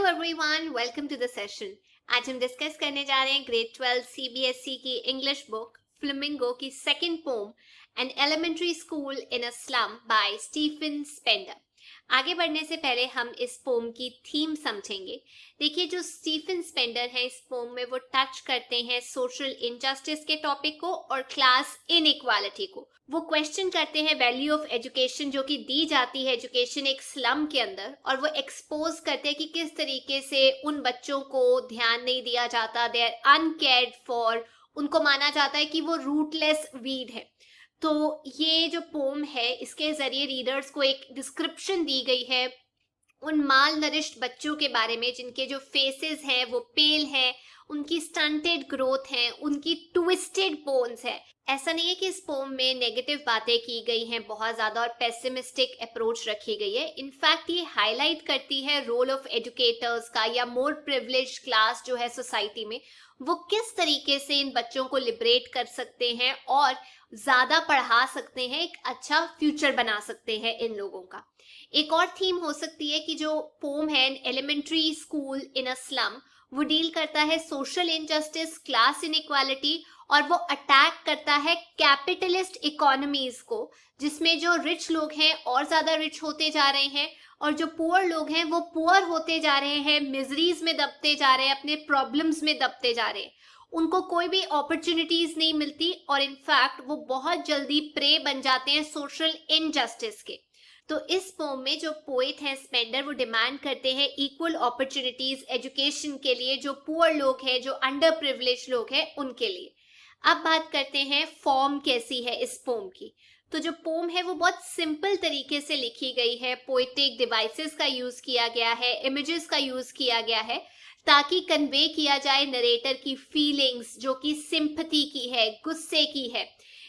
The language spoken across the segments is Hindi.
Everyone, welcome to the session. आज हम डिस्कस करने जा रहे हैं ग्रेड 12 सीबीएसई की इंग्लिश बुक फ्लेमिंगो की second poem an elementary school in a slum by Stephen Spender. आगे बढ़ने से पहले हम इस पोम की थीम समझेंगे। देखिए, जो स्टीफन स्पेंडर है इस पोम में वो टच करते हैं सोशल इनजस्टिस के टॉपिक को और क्लास इनइक्वालिटी को। वो क्वेश्चन करते हैं वैल्यू ऑफ एजुकेशन जो कि दी जाती है एजुकेशन एक स्लम के अंदर, और वो एक्सपोज करते हैं कि किस तरीके से उन बच्चों को ध्यान नहीं दिया जाता, दे आर अनकेयर्ड फॉर, उनको माना जाता है कि वो रूटलेस वीड है। तो ये जो पोम है इसके जरिए रीडर्स को एक डिस्क्रिप्शन दी गई है उन माल नरिश्ड बच्चों के बारे में जिनके जो फेसेस हैं वो पेल हैं, उनकी स्टंटेड ग्रोथ है, उनकी ट्विस्टेड बोन्स है। ऐसा नहीं है कि इस पोम में नेगेटिव बातें की गई हैं बहुत ज्यादा और पेसिमिस्टिक अप्रोच रखी गई है। इनफैक्ट ये हाईलाइट करती है रोल ऑफ एजुकेटर्स का या मोर प्रिविलेज्ड क्लास जो है सोसाइटी में, वो किस तरीके से इन बच्चों को लिबरेट कर सकते हैं और ज्यादा पढ़ा सकते हैं, एक अच्छा फ्यूचर बना सकते हैं इन लोगों का। एक और थीम हो सकती है कि जो पोम है elementary school in a slum, वो डील करता है सोशल इनजस्टिस, क्लास इनइक्वालिटी, और वो अटैक करता है कैपिटलिस्ट इकोनॉमीज को, जिसमें जो रिच लोग हैं और ज्यादा रिच होते जा रहे हैं और जो पुअर लोग हैं वो पुअर होते जा रहे हैं, मिजरीज में दबते जा रहे हैं, अपने प्रॉब्लम्स में दबते जा रहे हैं। उनको कोई भी अपॉर्चुनिटीज नहीं मिलती और इनफैक्ट वो बहुत जल्दी प्रे बन जाते हैं सोशल इनजस्टिस के। तो इस पोम में जो पोएट हैं स्पेंडर, वो डिमांड करते हैं इक्वल अपॉर्चुनिटीज एजुकेशन के लिए, जो पुअर लोग हैं, जो अंडर प्रिविलेज लोग हैं, उनके लिए। अब बात करते हैं फॉर्म कैसी है इस पोम की। तो जो पोम है वो बहुत सिंपल तरीके से लिखी गई है, पोएटिक डिवाइसेस का यूज किया गया है, इमेजेस का यूज किया गया है ताकि कन्वे किया जाए नरेटर की फीलिंग्स जो कि सिंपैथी की है, गुस्से की है।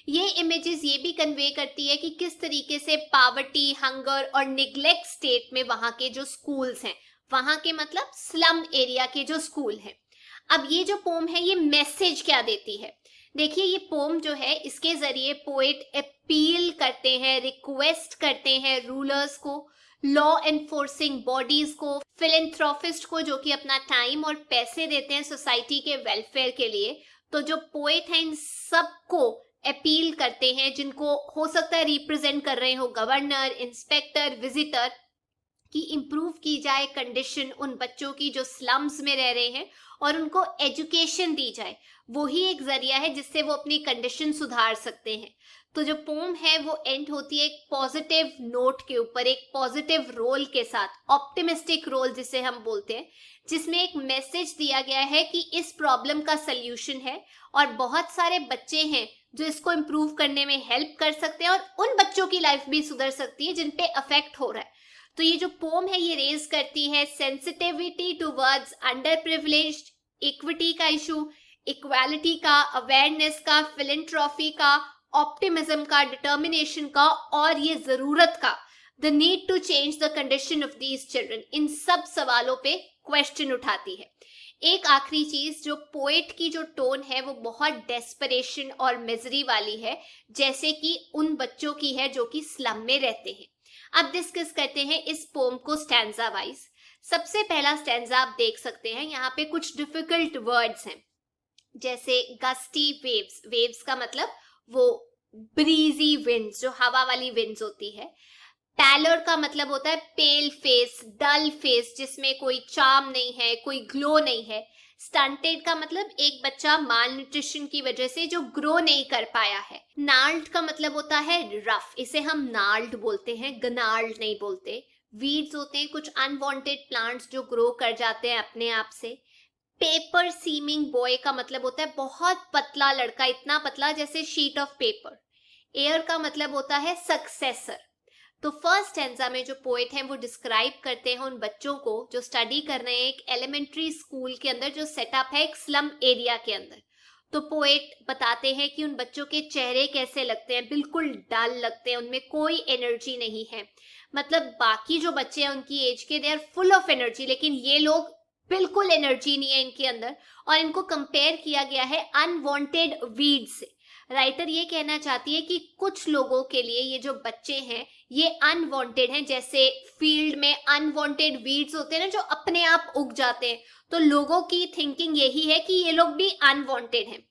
ये इमेजेस ये भी कन्वे करती है कि किस तरीके से पावर्टी, हंगर और निग्लेक्ट स्टेट में वहां के जो स्कूल्स हैं, वहां के मतलब स्लम एरिया के जो स्कूल हैं। अब ये जो पोम है ये मैसेज क्या देती है? देखिए, ये पोम जो है इसके जरिए पोएट अपील करते हैं, रिक्वेस्ट करते हैं रूलर्स को, लॉ एनफोर्सिंग बॉडीज को, फिलेंथ्रोपिस्ट को जो कि अपना टाइम और पैसे देते हैं सोसाइटी के वेलफेयर के लिए। तो जो पोएट है इन सबको अपील करते हैं, जिनको हो सकता है रिप्रेजेंट कर रहे हो गवर्नर, इंस्पेक्टर, विजिटर, कि इम्प्रूव की जाए कंडीशन उन बच्चों की जो स्लम्स में रह रहे हैं और उनको एजुकेशन दी जाए। वो ही एक जरिया है जिससे वो अपनी कंडीशन सुधार सकते हैं। तो जो पोम है वो एंड होती है एक पॉजिटिव नोट के ऊपर, एक पॉजिटिव रोल के साथ, ऑप्टिमिस्टिक रोल जिसे हम बोलते हैं, जिसमें एक मैसेज दिया गया है कि इस प्रॉब्लम का सल्यूशन है और बहुत सारे बच्चे हैं जो इसको इम्प्रूव करने में हेल्प कर सकते हैं और उन बच्चों की लाइफ भी सुधर सकती है जिन पे अफेक्ट हो रहा है। तो ये जो पोम है ये रेज करती है sensitivity towards underprivileged, equity का इशू, इक्वालिटी का, अवेयरनेस का, फिलेंथ्रॉपी का, ऑप्टिमिज्म का, डिटर्मिनेशन का, और ये जरूरत का, the need to change the condition of these children. इन सब सवालों पे क्वेश्चन उठाती है। एक आखिरी चीज, जो पोएट की जो टोन है वो बहुत डेस्परेशन और मिजरी वाली है, जैसे कि उन बच्चों की है जो कि स्लम में रहते हैं। अब डिस्कस करते हैं इस पोम को स्टैंजा वाइज। सबसे पहला स्टैंजा आप देख सकते हैं, यहाँ पे कुछ डिफिकल्ट वर्ड्स हैं, जैसे गस्टी वेव्स। वेव्स का मतलब वो ब्रीजी विंड्स, जो हवा वाली विंड्स होती है। पैलर का मतलब होता है पेल फेस, डल फेस, जिसमें कोई चार्म नहीं है, कोई ग्लो नहीं है। स्टंटेड का मतलब एक बच्चा माल न्यूट्रिशन की वजह से जो ग्रो नहीं कर पाया है। नाल्ड का मतलब होता है रफ, इसे हम नाल्ड बोलते हैं, गनाल्ड नहीं बोलते। वीड्स होते हैं कुछ अनवांटेड प्लांट्स जो ग्रो कर जाते हैं अपने आप से। पेपर सीमिंग बॉय का मतलब होता है बहुत पतला लड़का, इतना पतला जैसे शीट ऑफ पेपर। एयर का मतलब होता है सक्सेसर। तो फर्स्ट स्टैंजा में जो पोएट हैं वो डिस्क्राइब करते हैं उन बच्चों को जो स्टडी कर रहे हैं एक एलिमेंट्री स्कूल के अंदर, जो सेटअप है एक स्लम एरिया के अंदर। तो पोएट बताते हैं कि उन बच्चों के चेहरे कैसे लगते हैं, बिल्कुल डल लगते हैं, उनमें कोई एनर्जी नहीं है। मतलब बाकी जो बच्चे हैं उनकी एज के, they are full of energy, लेकिन ये लोग बिल्कुल एनर्जी नहीं है इनके अंदर। और इनको कंपेयर किया गया है अनवांटेड वीड से। राइटर ये कहना चाहती है कि कुछ लोगों के लिए ये जो बच्चे हैं ये अनवांटेड हैं, जैसे फील्ड में अनवांटेड वीड्स होते हैं ना जो अपने आप उग जाते हैं, तो लोगों की थिंकिंग यही है कि ये लोग भी अनवांटेड हैं।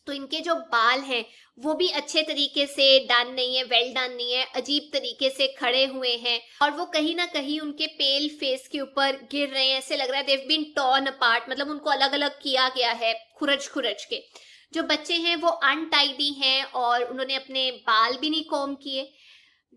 तो इनके जो बाल हैं वो भी अच्छे तरीके से डन नहीं है, वेल डन नहीं है, अजीब तरीके से खड़े हुए हैं और वो कहीं ना कहीं उनके पेल फेस के ऊपर गिर रहे हैं। ऐसे लग रहा है देव बीन टॉर्न अपार्ट, मतलब उनको अलग अलग किया गया है खुरच खुरच के। जो बच्चे हैं वो अनटाइडी हैं और उन्होंने अपने बाल भी नहीं कॉम्ब किए।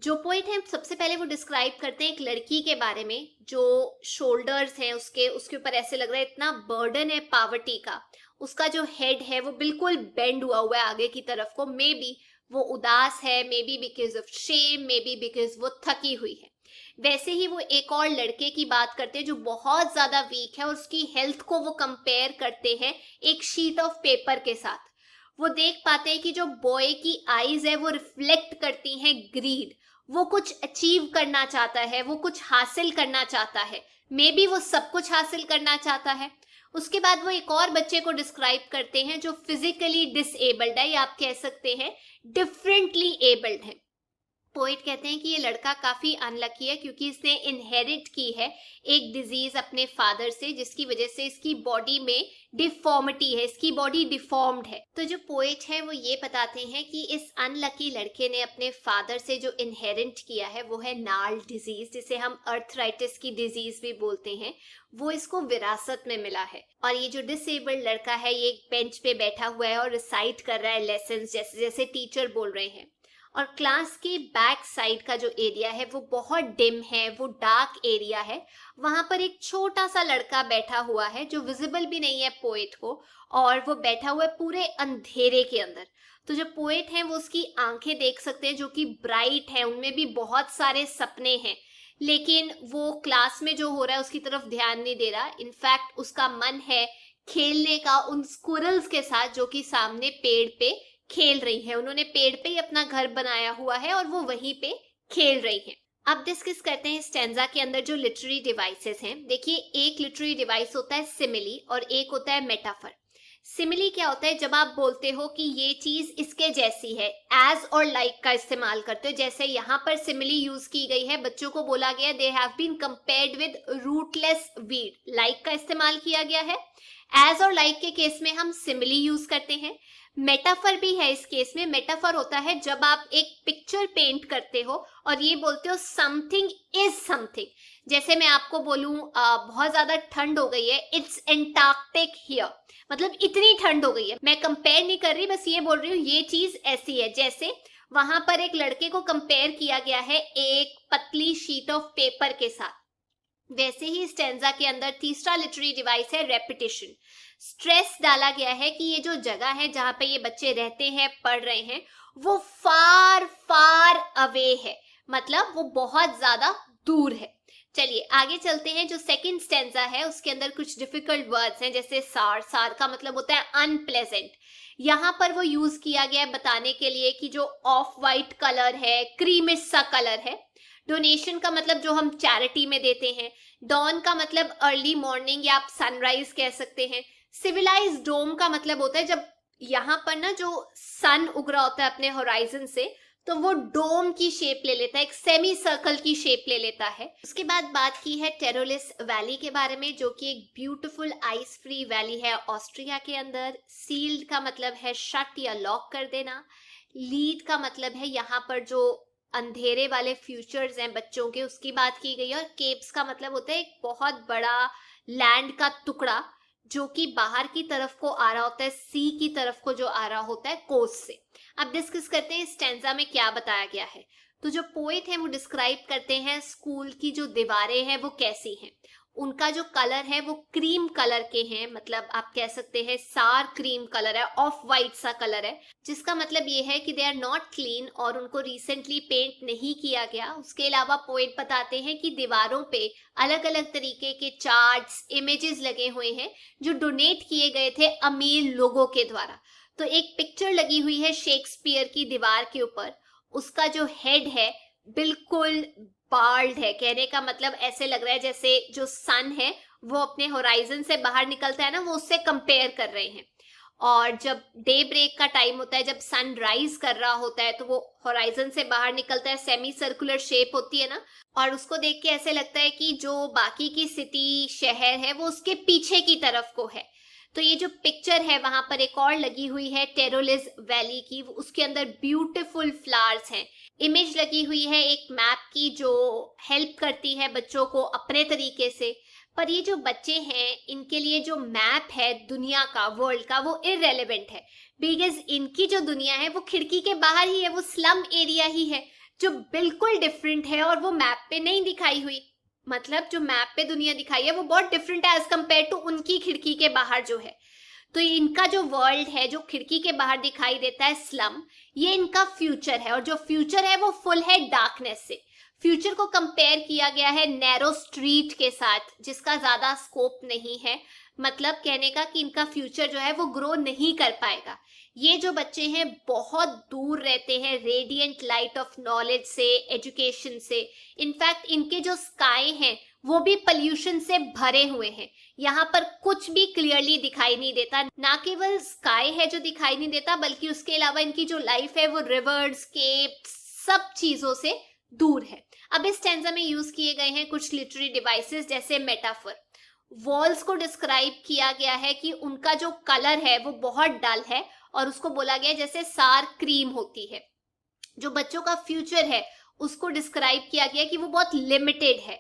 जो पोइट है सबसे पहले वो डिस्क्राइब करते हैं एक लड़की के बारे में जो शोल्डर्स हैं उसके ऊपर ऐसे लग रहा है इतना बर्डन है पावर्टी का। उसका जो हेड है वो बिल्कुल बेंड हुआ हुआ है आगे की तरफ को। मे बी वो उदास है, may be because of shame, may be because वो थकी हुई है। वैसे ही वो एक और लड़के की बात करते हैं जो बहुत ज्यादा वीक है और उसकी हेल्थ को वो कंपेयर करते हैं एक शीट ऑफ पेपर के साथ। वो देख पाते हैं कि जो बॉय की आईज है वो रिफ्लेक्ट करती हैं ग्रीड। वो कुछ अचीव करना चाहता है, वो कुछ हासिल करना चाहता है, मे बी वो सब कुछ हासिल करना चाहता है। उसके बाद वो एक और बच्चे को डिस्क्राइब करते हैं जो फिजिकली डिसेबल्ड है या आप कह सकते हैं डिफरेंटली एबल्ड है। पोइट कहते हैं कि ये लड़का काफी अनलकी है क्योंकि इसने इनहेरिट की है एक डिजीज अपने फादर से, जिसकी वजह से इसकी बॉडी में डिफॉर्मिटी है, इसकी बॉडी डिफॉर्म्ड है। तो जो पोइट है वो ये बताते हैं कि इस अनलकी लड़के ने अपने फादर से जो इनहेरिट किया है वो है नाल डिजीज, जिसे हम अर्थराइटिस की डिजीज भी बोलते हैं। वो इसको विरासत में मिला है। और ये जो डिसेबल्ड लड़का है ये एक बेंच पे बैठा हुआ है और रिसाइट कर रहा है लेसन, जैसे जैसे टीचर बोल रहे हैं। और क्लास के बैक साइड का जो एरिया है वो बहुत डिम है, वो डार्क एरिया है। वहां पर एक छोटा सा लड़का बैठा हुआ है जो विजिबल भी नहीं है पोएट को, और वो बैठा हुआ है पूरे अंधेरे के अंदर। तो जो पोएट है वो उसकी आंखें देख सकते हैं जो कि ब्राइट है, उनमें भी बहुत सारे सपने हैं, लेकिन वो क्लास में जो हो रहा है उसकी तरफ ध्यान नहीं दे रहा। इनफैक्ट उसका मन है खेलने का उन स्क्विरल्स के साथ जो कि सामने पेड़ पे खेल रही है। उन्होंने पेड़ पे ही अपना घर बनाया हुआ है और वो वहीं पे खेल रही है। अब डिस्कस करते हैं स्टैंजा के अंदर जो लिटरेरी डिवाइसेस हैं। देखिए, एक लिटरेरी डिवाइस होता है सिमिली और एक होता है मेटाफर। सिमिली क्या होता है? जब आप बोलते हो कि ये चीज इसके जैसी है, एज और लाइक का इस्तेमाल करते हो। जैसे यहाँ पर सिमिली यूज की गई है, बच्चों को बोला गया they have been compared with rootless weed, like का इस्तेमाल किया गया है। एज और लाइक के केस में हम सिमिली यूज करते हैं। मेटाफर भी है इस केस में। मेटाफर होता है जब आप एक पिक्चर पेंट करते हो और ये बोलते हो समथिंग इज समथिंग। जैसे मैं आपको बोलूं बहुत ज्यादा ठंड हो गई है, इट्स एंटार्क्टिक हियर, मतलब इतनी ठंड हो गई है। मैं कंपेयर नहीं कर रही, बस ये बोल रही हूँ ये चीज ऐसी है। जैसे वहां पर एक लड़के को कंपेयर किया गया है एक पतली शीट ऑफ पेपर के साथ, वैसे ही स्टैंजा के अंदर तीसरा लिटरेरी डिवाइस है रेपिटेशन। स्ट्रेस डाला गया है कि ये जो जगह है जहां पे ये बच्चे रहते हैं, पढ़ रहे हैं, वो फार फार अवे है, मतलब वो बहुत ज्यादा दूर है। चलिए आगे चलते हैं। जो सेकंड स्टैंजा है उसके अंदर कुछ डिफिकल्ट वर्ड्स हैं, जैसे सार। सार का मतलब होता है अनप्लेजेंट। यहाँ पर वो यूज किया गया है बताने के लिए कि जो ऑफ वाइट कलर है, क्रीमिश सा कलर है। डोनेशन का मतलब जो हम चैरिटी में देते हैं। डॉन का मतलब अर्ली मॉर्निंग या आप सनराइज कह सकते हैं। सिविलाइज डोम का मतलब होता है जब यहाँ पर ना जो सन उग रहा होता है अपने होराइजन से, तो वो डोम की शेप ले लेता है, एक सेमी सर्कल की शेप ले लेता है। उसके बाद बात की है टेरोलिस वैली के बारे में, जो कि एक ब्यूटीफुल आइस फ्री वैली है ऑस्ट्रिया के अंदर। सील्ड का मतलब है शट या लॉक कर देना। लीड का मतलब है यहाँ पर जो अंधेरे वाले फ्यूचर्स हैं बच्चों के, उसकी बात की गई है। और केप्स का मतलब होता है एक बहुत बड़ा लैंड का टुकड़ा जो कि बाहर की तरफ को आ रहा होता है, सी की तरफ को जो आ रहा होता है कोस्ट से। अब डिस्कस करते हैं स्टैंजा में क्या बताया गया है। तो जो पोएट है वो डिस्क्राइब करते हैं स्कूल की जो दीवारें हैं वो कैसी हैं। उनका जो कलर है वो क्रीम कलर के हैं, मतलब आप कह सकते हैं सार क्रीम कलर है, ऑफ वाइट सा कलर है, जिसका मतलब ये है कि दे आर नॉट क्लीन और उनको रिसेंटली पेंट नहीं किया गया। उसके अलावा पोएट बताते हैं कि दीवारों पे अलग अलग तरीके के चार्ट्स, इमेजेस लगे हुए हैं जो डोनेट किए गए थे अमीर लोगों के द्वारा। तो एक पिक्चर लगी हुई है शेक्सपियर की दीवार के ऊपर, उसका जो हेड है बिल्कुल बाल्ड है। कहने का मतलब ऐसे लग रहा है जैसे जो सन है वो अपने होराइजन से बाहर निकलता है ना, वो उससे कंपेयर कर रहे हैं। और जब डे ब्रेक का टाइम होता है, जब सन राइज कर रहा होता है, तो वो होराइजन से बाहर निकलता है, सेमी सर्कुलर शेप होती है ना, और उसको देख के ऐसे लगता है कि जो बाकी की सिटी शहर है वो उसके पीछे की तरफ को है। तो ये जो पिक्चर है वहां पर एक और लगी हुई है टेरोलिस वैली की, उसके अंदर ब्यूटीफुल फ्लावर्स हैं। इमेज लगी हुई है एक मैप की जो हेल्प करती है बच्चों को अपने तरीके से। पर ये जो बच्चे हैं इनके लिए जो मैप है दुनिया का, वर्ल्ड का, वो इररेलेवेंट है, बिकॉज इनकी जो दुनिया है वो खिड़की के बाहर ही है, वो स्लम एरिया ही है जो बिल्कुल डिफरेंट है और वो मैप पे नहीं दिखाई हुई। मतलब जो मैप पे दुनिया दिखाई है वो बहुत डिफरेंट है एज कंपेयर टू उनकी खिड़की के बाहर जो है। तो इनका जो वर्ल्ड है जो खिड़की के बाहर दिखाई देता है स्लम, ये इनका फ्यूचर है, और जो फ्यूचर है वो फुल है डार्कनेस से। फ्यूचर को कंपेयर किया गया है नैरो स्ट्रीट के साथ जिसका ज्यादा स्कोप नहीं है, मतलब कहने का कि इनका फ्यूचर जो है वो ग्रो नहीं कर पाएगा। ये जो बच्चे हैं बहुत दूर रहते हैं रेडिएंट लाइट ऑफ नॉलेज से, एजुकेशन से। इनफैक्ट इनके जो स्काई हैं वो भी पोल्यूशन से भरे हुए हैं, यहाँ पर कुछ भी क्लियरली दिखाई नहीं देता। ना केवल स्काई है जो दिखाई नहीं देता, बल्कि उसके अलावा इनकी जो लाइफ है वो रिवर्स, केप्स, सब चीजों से दूर है। अब इस स्टैंजा में यूज किए गए हैं कुछ लिटरेरी डिवाइसेस जैसे मेटाफर। वॉल्स को डिस्क्राइब किया गया है कि उनका जो कलर है वो बहुत डल है, और उसको बोला गया जैसे सार क्रीम होती है। जो बच्चों का फ्यूचर है उसको डिस्क्राइब किया गया कि वो बहुत लिमिटेड है,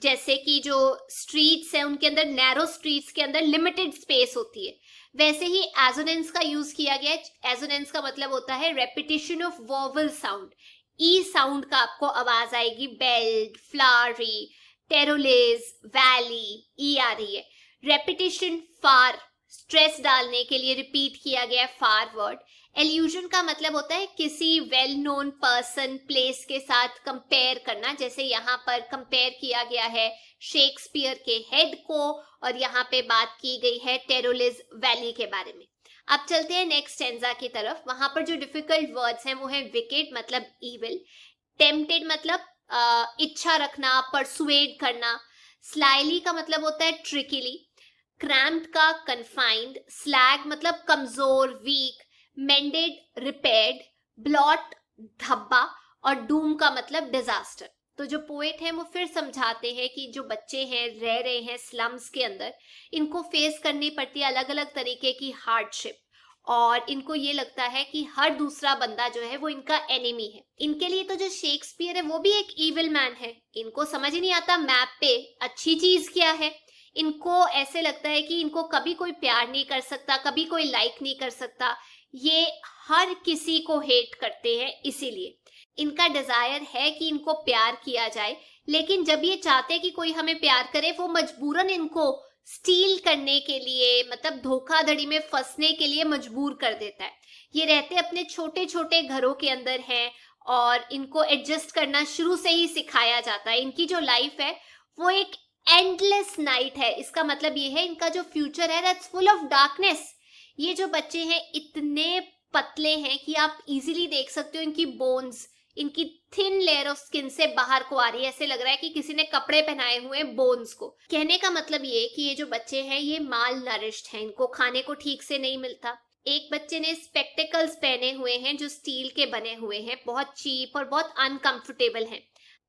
जैसे कि जो स्ट्रीट्स है उनके अंदर, नैरो स्ट्रीट्स के अंदर लिमिटेड स्पेस होती है। वैसे ही एजोनेंस का यूज किया गया है। एजोनेंस का मतलब होता है repetition of vowel sound. E sound का आपको आवाज आएगी, बेल्ट, फ्लावरी, टेरोलेस, वैली, ई आ रही है। रेपिटेशन, फार, स्ट्रेस डालने के लिए रिपीट किया गया फार वर्ड। एल्यूजन का मतलब होता है किसी वेल नोन पर्सन, प्लेस के साथ कंपेयर करना, जैसे यहाँ पर कंपेयर किया गया है शेक्सपियर के हेड को, और यहाँ पे बात की गई है टेरोलिस वैली के बारे में। अब चलते हैं नेक्स्ट स्टेंजा की तरफ। वहां पर जो डिफिकल्ट वर्ड्स हैं वो है विकेड मतलब इविल, टेम्पटेड मतलब इच्छा रखना, परसुएड करना, स्लाइली का मतलब होता है ट्रिकीली, क्रैम्प्ड का कन्फाइंड, स्लैग मतलब कमजोर, वीक, मेंडेड रिपेयर्ड, ब्लॉट धब्बा, और डूम का मतलब डिजास्टर। तो जो पोएट हैं वो फिर समझाते हैं कि जो बच्चे हैं रह रहे हैं स्लम्स के अंदर, इनको फेस करनी पड़ती है अलग अलग तरीके की हार्डशिप, और इनको ये लगता है कि हर दूसरा बंदा जो है वो इनका एनिमी है। इनके लिए तो जो शेक्सपियर है वो भी एक इविल मैन है। इनको समझ ही नहीं आता मैप पे अच्छी चीज क्या है। इनको ऐसे लगता है कि इनको कभी कोई प्यार नहीं कर सकता, कभी कोई लाइक नहीं कर सकता, ये हर किसी को हेट करते हैं। इसीलिए इनका डिजायर है कि इनको प्यार किया जाए, लेकिन जब ये चाहते हैं कि कोई हमें प्यार करे, वो मजबूरन इनको स्टील करने के लिए, मतलब धोखाधड़ी में फंसने के लिए मजबूर कर देता है। ये रहते अपने छोटे छोटे घरों के अंदर हैं और इनको एडजस्ट करना शुरू से ही सिखाया जाता है। इनकी जो लाइफ है वो एक एंडलेस नाइट है। इसका मतलब ये है इनका जो फ्यूचर है दैट्स फुल ऑफ डार्कनेस। ये जो बच्चे हैं इतने पतले हैं कि आप इजीली देख सकते हो इनकी बोन्स, इनकी थिन लेयर ऑफ स्किन से बाहर को आ रही है। ऐसे लग रहा है कि किसी ने कपड़े पहनाए हुए हैं बोन्स को। कहने का मतलब ये कि ये जो बच्चे हैं ये माल नरिश्ड हैं, इनको खाने को ठीक से नहीं मिलता। एक बच्चे ने स्पेक्टिकल्स पहने हुए हैं जो स्टील के बने हुए हैं, बहुत चीप और बहुत अनकंफर्टेबल हैं।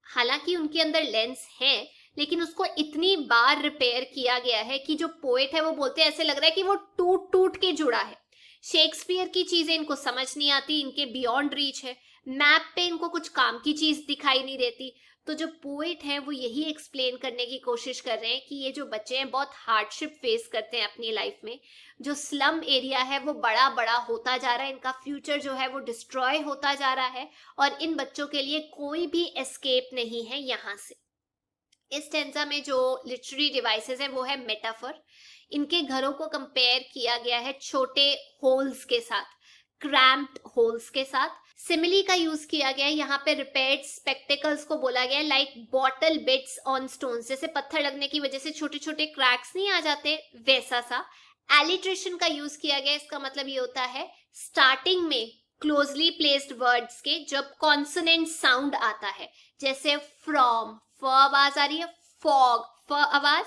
हालांकि उनके अंदर लेंस है, लेकिन उसको इतनी बार रिपेयर किया गया है कि जो पोएट है वो बोलते हैं ऐसे लग रहा है कि वो टूट टूट के जुड़ा है। शेक्सपियर की चीजें इनको समझ नहीं आती, इनके बियॉन्ड रीच है। मैप पे इनको कुछ काम की चीज दिखाई नहीं देती। तो जो पोएट हैं वो यही एक्सप्लेन करने की कोशिश कर रहे हैं कि ये जो बच्चे हैं बहुत हार्डशिप फेस करते हैं अपनी लाइफ में। जो स्लम एरिया है वो बड़ा बड़ा होता जा रहा है, इनका फ्यूचर जो है वो डिस्ट्रॉय होता जा रहा है, और इन बच्चों के लिए कोई भी एस्केप नहीं है यहाँ से। इस स्टेंजा में जो लिटरेरी डिवाइसेस है वो है मेटाफर। इनके घरों को कंपेयर किया गया है छोटे होल्स के साथ, क्रैम्प्ड होल्स के साथ। सिमिली का यूज किया गया है यहाँ पे। रिपेयर्ड स्पेक्टिकल्स को बोला गया है like bottle beads on stones, जैसे पत्थर लगने की वजह से छोटे छोटे क्रैक्स नहीं आ जाते, वैसा सा। एलिट्रेशन का यूज किया गया, इसका मतलब ये होता है स्टार्टिंग में क्लोजली प्लेस्ड वर्ड्स के जब कॉन्सोनेंट साउंड आता है, जैसे फ्रॉम, फ आवाज आ रही है, फॉग, फ आवाज,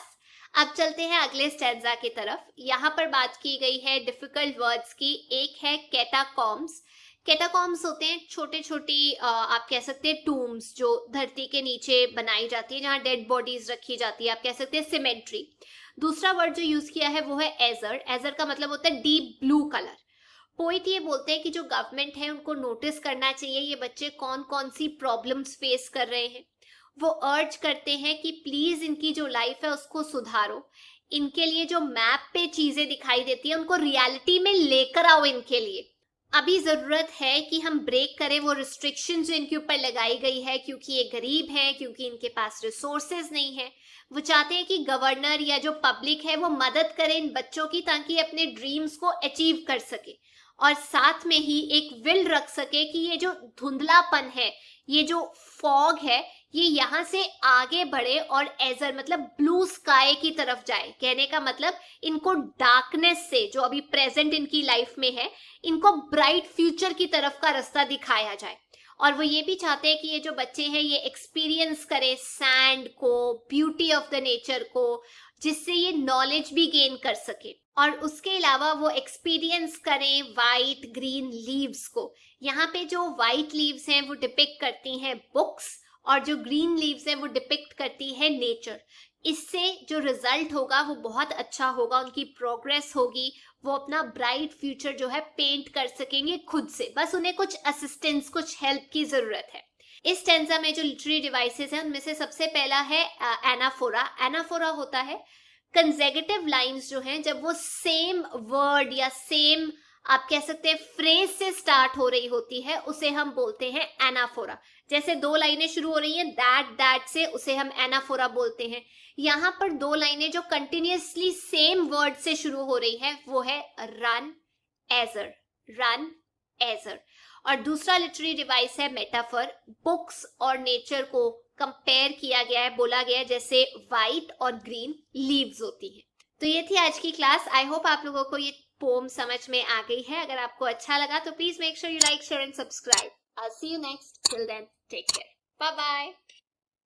अब चलते हैं अगले स्टैंजा की तरफ। यहाँ पर बात की गई है डिफिकल्ट वर्ड्स की। एक है कैटाकॉम्स। कैटाकॉम्स होते हैं छोटे छोटी आप कह सकते हैं टूम्स जो धरती के नीचे बनाई जाती है, जहाँ डेड बॉडीज रखी जाती है, आप कह सकते हैं सिमेट्री। दूसरा वर्ड जो यूज किया है वो है एजर। एजर का मतलब होता है डीप ब्लू कलर। पोइट ये बोलते हैं कि जो गवर्नमेंट है उनको नोटिस करना चाहिए ये बच्चे कौन कौन सी प्रॉब्लम्स फेस कर रहे हैं। वो अर्ज करते हैं कि प्लीज इनकी जो लाइफ है उसको सुधारो, इनके लिए जो मैप पे चीजें दिखाई देती है उनको रियलिटी में लेकर आओ इनके लिए। अभी जरूरत है कि हम ब्रेक करें वो रिस्ट्रिक्शन जो इनके ऊपर लगाई गई है, क्योंकि ये गरीब हैं, क्योंकि इनके पास रिसोर्सेज नहीं है। वो चाहते हैं कि गवर्नर या जो पब्लिक है वो मदद करे इन बच्चों की, ताकि अपने ड्रीम्स को अचीव कर सके और साथ में ही एक विल रख सके कि ये जो धुंधलापन है, ये जो फॉग है, ये यहाँ से आगे बढ़े और एजर मतलब ब्लू स्काई की तरफ जाए। कहने का मतलब इनको डार्कनेस से जो अभी प्रेजेंट इनकी लाइफ में है, इनको ब्राइट फ्यूचर की तरफ का रास्ता दिखाया जाए। और वो ये भी चाहते हैं कि ये जो बच्चे हैं ये एक्सपीरियंस करें सैंड को, ब्यूटी ऑफ द नेचर को, जिससे ये नॉलेज भी गेन कर सके। और उसके अलावा वो एक्सपीरियंस करें वाइट ग्रीन लीव्स को। यहाँ पे जो वाइट लीव्स हैं वो डिपिक्ट करती हैं बुक्स, और जो ग्रीन लीव्स हैं वो डिपिक्ट करती है नेचर। इससे जो रिजल्ट होगा वो बहुत अच्छा होगा, उनकी प्रोग्रेस होगी, वो अपना ब्राइट फ्यूचर जो है पेंट कर सकेंगे खुद से। बस उन्हें कुछ असिस्टेंस, कुछ हेल्प की जरूरत है। इस टेंजा में जो लिटरेरी डिवाइसेस हैं उनमें से सबसे पहला है एनाफोरा। एनाफोरा होता है कंसेक्यूटिव लाइंस जो हैं, जब वो सेम वर्ड या सेम आप कह सकते हैं फ्रेज से स्टार्ट हो रही होती है, उसे हम बोलते हैं एनाफोरा। जैसे दो लाइनें शुरू हो रही हैं दैट से, उसे हम एनाफोरा बोलते हैं। यहाँ पर दो लाइनें जो कंटिन्यूअसली सेम वर्ड से शुरू हो रही है वो है रन एजर, रन एजर। और दूसरा लिटरेरी डिवाइस है मेटाफर। बुक्स और नेचर को कंपेयर किया गया है, बोला गया है जैसे व्हाइट और ग्रीन लीव्स होती हैं। तो ये थी आज की क्लास। आई होप आप लोगों को ये पोम समझ में आ गई है। अगर आपको अच्छा लगा तो please make sure you like, share and subscribe. I see you next. Till then take care, bye bye.